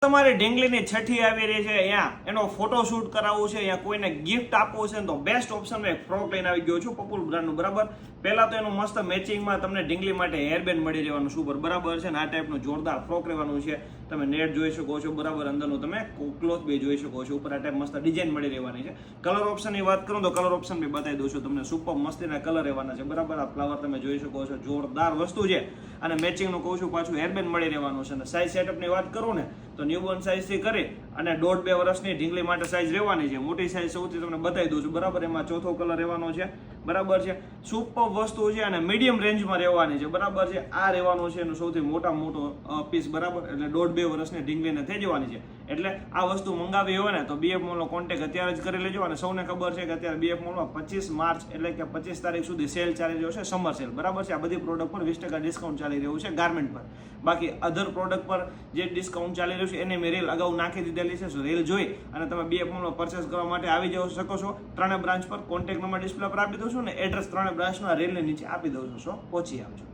તમારે ઢીંગલીની છઠ્ઠી આવી રહી છે, અહીંયા એનો ફોટોશૂટ કરાવવું છે, અહીંયા કોઈને ગિફ્ટ આપવું છે તો બેસ્ટ ઓપ્શન મેં ફ્રોક લઈને આવી ગયો છું પપુલ બ્રાન્ડનું. બરાબર, પહેલા તો એનું મસ્ત મેચિંગમાં તમને ઢીંગલી માટે હેરબેન્ડ મળી રહેવાનું સુપર. બરાબર છે ને, આ ટાઈપનું જોરદાર ફ્રોક રહેવાનું છે. તમે નેટ જોઈ શકો છો, બરાબર, અંદરનું તમે ક્લોથ બી જોઈ શકો છો. ઉપર આ ટાઈપ મસ્ત ડિઝાઇન મળી રહેવાની છે. કલર ઓપ્શનની વાત કરું તો કલર ઓપ્શન બી બતાવી દઉં છું તમને. સુપર મસ્તીના કલર રહેવાના છે. બરાબર, આ ફ્લાવર તમે જોઈ શકો છો, જોરદાર વસ્તુ છે. અને મેચિંગનું કહું છું પાછું હેરબેન્ડ મળી રહેવાનું છે. અને સાઇઝ સેટઅપની વાત કરું ને તો ન્યૂબોર્ન સાઇઝથી કરી અને 1.5-2 વર્ષની ઢીંગલી માટે સાઇઝ રહેવાની છે. મોટી સાઇઝ સૌથી તમને બતાવી દઉં છું. બરાબર, એમાં ચોથો કલર રહેવાનો છે. બરાબર છે, સુપર વસ્તુ છે અને મીડિયમ રેન્જમાં રહેવાની છે. બરાબર છે, આ રહેવાનું છે એનું સૌથી મોટામાં મોટો પીસ. બરાબર, એટલે 1.5-2 વર્ષની ઢીંગલીને થઈ જવાની છે. એટલે આ વસ્તુ મંગાવી હોય ને તો બીએફ મોલનો કોન્ટેક્ટ અત્યારે જ કરી લેજો. અને સૌને ખબર છે કે અત્યારે બીએફ મોલમાં 25 માર્ચ એટલે કે 25 તારીખ સુધી સેલ ચાલી રહ્યો છે, સમર સેલ. બરાબર છે, આ બધી પ્રોડક્ટ પર 20% ડિસ્કાઉન્ટ ચાલી રહ્યું છે ગાર્મેન્ટ પર. બાકી અધર પ્રોડક્ટ પર જે ડિસ્કાઉન્ટ ચાલી રહ્યું છે એને મેં રીલ અગાઉ નાખી દીધેલી છે. સો રીલ જોઈ અને તમે બીએફ મોલમાં પરચેસ કરવા માટે આવી જઈ શકો છો. 3 બ્રાન્ચ પર કોન્ટેક્ટ નંબર ડિસ્પ્લે પર આપી દઉં છું ને એડ્રેસ 3 બ્રાન્ચના રીલની નીચે આપી દઉં છું. સો પહોંચી આવજો.